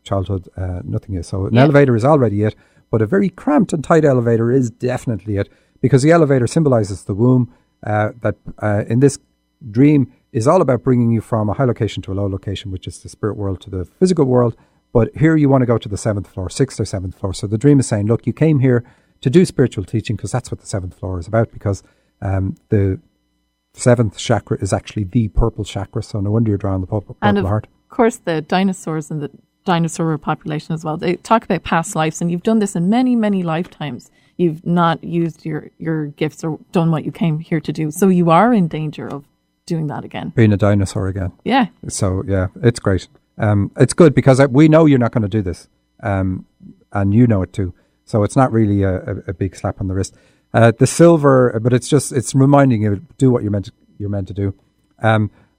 childhood, nothing is. So an elevator is already it, but a very cramped and tight elevator is definitely it, because the elevator symbolizes the womb that in this dream is all about bringing you from a high location to a low location, which is the spirit world to the physical world. But here you want to go to the 7th floor, 6th or 7th floor. So the dream is saying, look, you came here to do spiritual teaching because that's what the 7th floor is about, because the 7th chakra is actually the purple chakra. So no wonder you're drawing the purple heart. Of course, the dinosaurs and the dinosaur population as well, they talk about past lives, and you've done this in many, many lifetimes. You've not used your gifts or done what you came here to do. So you are in danger of doing that again. Being a dinosaur again. Yeah. So, yeah, it's great. It's good because we know you're not going to do this. And you know it too. So it's not really a big slap on the wrist. The silver, but it's reminding you, do what you're meant to do.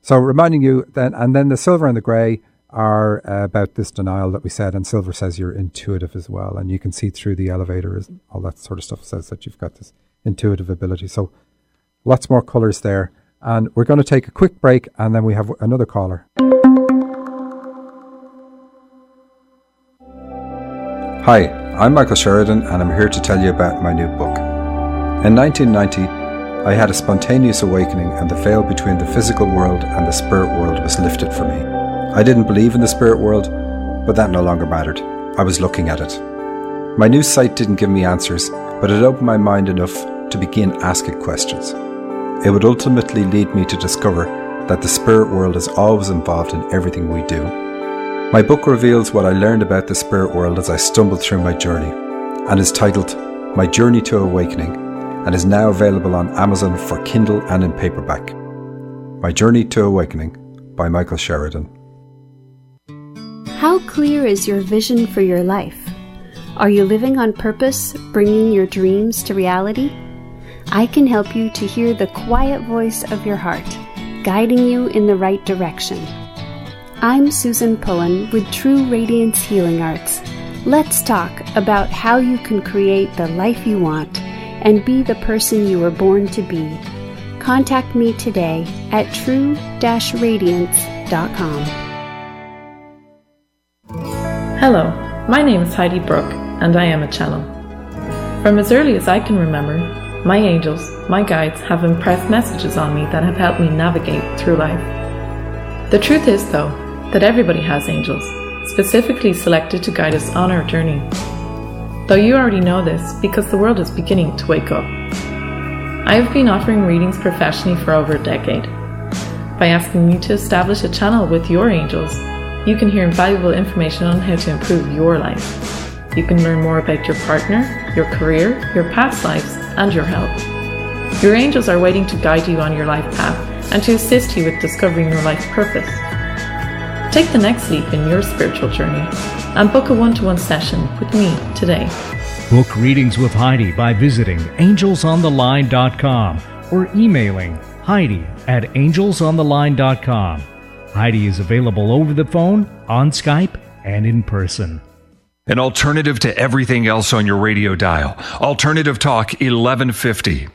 So reminding you then, and then the silver and the grey are about this denial that we said, and silver says you're intuitive as well, and you can see through the elevator, all that sort of stuff says that you've got this intuitive ability. So lots more colours there, and we're going to take a quick break, and then we have another caller. Hi, I'm Michael Sheridan, and I'm here to tell you about my new book. In 1990, I had a spontaneous awakening, and the veil between the physical world and the spirit world was lifted for me. I didn't believe in the spirit world, but that no longer mattered. I was looking at it. My new sight didn't give me answers, but it opened my mind enough to begin asking questions. It would ultimately lead me to discover that the spirit world is always involved in everything we do. My book reveals what I learned about the spirit world as I stumbled through my journey, and is titled My Journey to Awakening, and is now available on Amazon for Kindle and in paperback. My Journey to Awakening by Michael Sheridan. How clear is your vision for your life? Are you living on purpose, bringing your dreams to reality? I can help you to hear the quiet voice of your heart, guiding you in the right direction. I'm Susan Pullen with True Radiance Healing Arts. Let's talk about how you can create the life you want and be the person you were born to be. Contact me today at true-radiance.com. Hello, my name is Heidi Brooke, and I am a channel. From as early as I can remember, my angels, my guides, have impressed messages on me that have helped me navigate through life. The truth is, though, that everybody has angels, specifically selected to guide us on our journey. Though you already know this because the world is beginning to wake up. I have been offering readings professionally for over a decade. By asking me to establish a channel with your angels, you can hear invaluable information on how to improve your life. You can learn more about your partner, your career, your past lives, and your health. Your angels are waiting to guide you on your life path and to assist you with discovering your life purpose. Take the next leap in your spiritual journey and book a one-to-one session with me today. Book readings with Heidi by visiting angelsontheline.com or emailing Heidi@angelsontheline.com. Heidi is available over the phone, on Skype, and in person. An alternative to everything else on your radio dial. Alternative Talk 1150.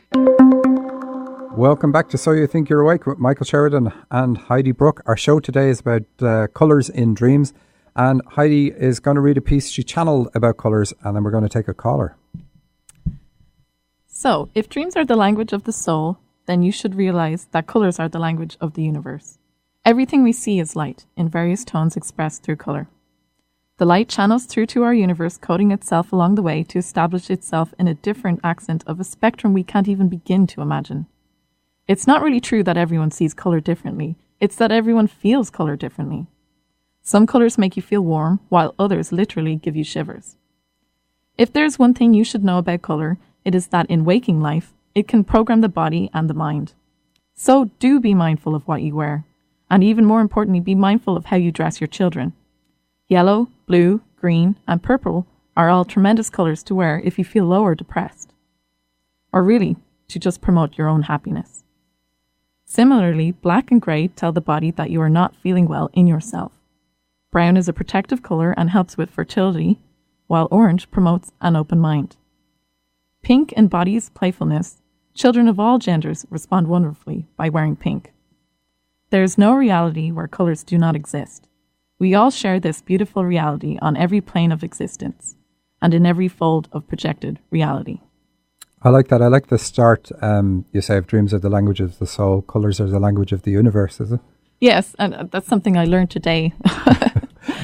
Welcome back to So You Think You're Awake with Michael Sheridan and Heidi Brooke. Our show today is about colours in dreams. And Heidi is going to read a piece she channeled about colours, and then we're going to take a caller. So, if dreams are the language of the soul, then you should realize that colours are the language of the universe. Everything we see is light, in various tones expressed through colour. The light channels through to our universe, coding itself along the way to establish itself in a different accent of a spectrum we can't even begin to imagine. It's not really true that everyone sees colour differently. It's that everyone feels colour differently. Some colours make you feel warm, while others literally give you shivers. If there's one thing you should know about colour, it is that in waking life, it can program the body and the mind. So do be mindful of what you wear, and even more importantly, be mindful of how you dress your children. Yellow, blue, green, and purple are all tremendous colours to wear if you feel low or depressed, or really, to just promote your own happiness. Similarly, black and grey tell the body that you are not feeling well in yourself. Brown is a protective colour and helps with fertility, while orange promotes an open mind. Pink embodies playfulness. Children of all genders respond wonderfully by wearing pink. There is no reality where colours do not exist. We all share this beautiful reality on every plane of existence and in every fold of projected reality. I like that. I like the start. You say if dreams are the language of the soul, colours are the language of the universe, is it? Yes, and that's something I learned today.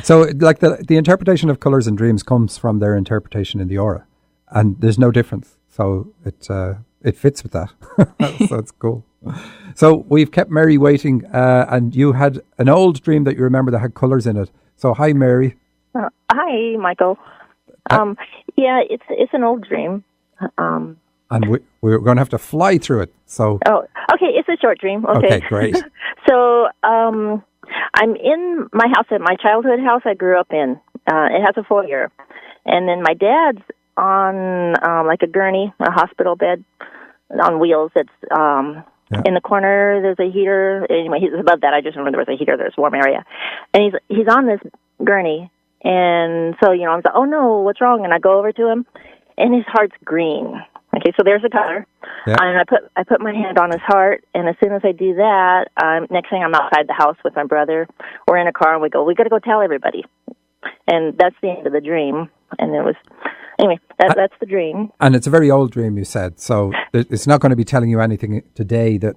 So, like the interpretation of colours in dreams comes from their interpretation in the aura, and there's no difference. So it fits with that. So it's cool. So we've kept Mary waiting, and you had an old dream that you remember that had colours in it. So hi, Mary. Hi, Michael. Yeah, it's an old dream. And we're going to have to fly through it. So okay, it's a short dream. Okay, great. So I'm in my house, at my childhood house I grew up in. It has a foyer. And then my dad's on like a gurney, a hospital bed on wheels. It's in the corner, there's a heater. Anyway, he's above that. I just remember there was a heater, there's a warm area. And he's on this gurney. And so, I'm like, oh no, what's wrong? And I go over to him, and his heart's green. Okay, so there's a color. Yeah. And I put my hand on his heart, and as soon as I do that, next thing I'm outside the house with my brother. We're in a car, and we got to go tell everybody. And that's the end of the dream. And it was, anyway, that's the dream. And it's a very old dream, you said, so it's not going to be telling you anything today that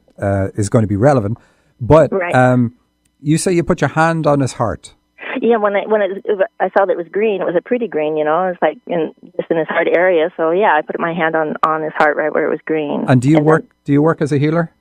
is going to be relevant. But right. You say you put your hand on his heart. Yeah, when I saw that it was green, it was a pretty green, it was like just in his heart area. So yeah, I put my hand on his heart right where it was green. And do you work as a healer?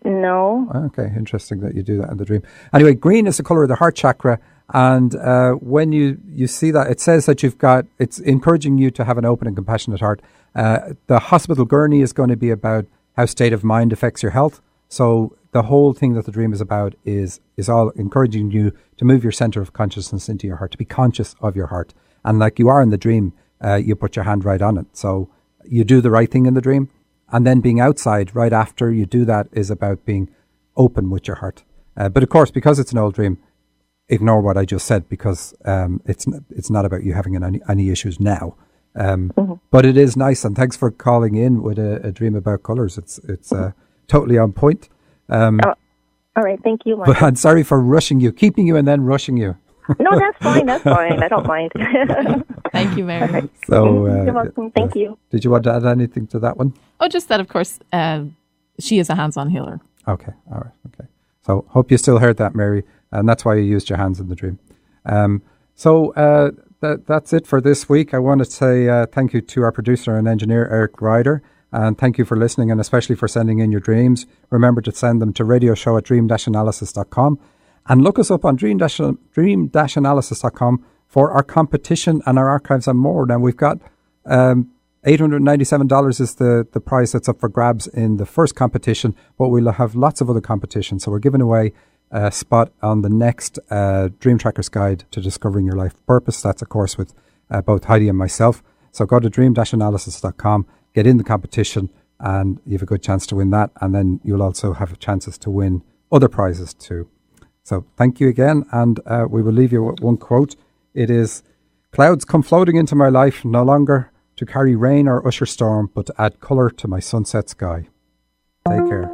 No. Okay, interesting that you do that in the dream. Anyway, green is the color of the heart chakra, and when you see that, it says that it's encouraging you to have an open and compassionate heart. The hospital gurney is going to be about how state of mind affects your health. So the whole thing that the dream is about is all encouraging you to move your center of consciousness into your heart, to be conscious of your heart. And like you are in the dream, you put your hand right on it. So you do the right thing in the dream. And then being outside right after you do that is about being open with your heart. But of course, because it's an old dream, ignore what I just said, because it's not about you having any issues now. But it is nice. And thanks for calling in with a dream about colours. It's totally on point. All right, thank you, Michael. But I'm sorry for keeping you and then rushing you. No, that's fine. I don't mind. Thank you, Mary. Right. So, you're welcome. Thank you. Did you want to add anything to that one? Oh, just that, of course, she is a hands-on healer. Okay, all right, okay. So hope you still heard that, Mary. And that's why you used your hands in the dream. That's it for this week. I want to say thank you to our producer and engineer, Eric Ryder. And thank you for listening, and especially for sending in your dreams. Remember to send them to radioshow@dream-analysis.com. And look us up on dream-analysis.com for our competition and our archives and more. Now, we've got $897 is the prize that's up for grabs in the first competition, but we'll have lots of other competitions. So we're giving away a spot on the next Dream Tracker's Guide to Discovering Your Life Purpose. That's, of course, with both Heidi and myself. So go to dream-analysis.com, get in the competition, and you have a good chance to win that. And then you'll also have chances to win other prizes too. So thank you again. And we will leave you with one quote. It is, "Clouds come floating into my life, no longer to carry rain or usher storm, but to add colour to my sunset sky." Take care.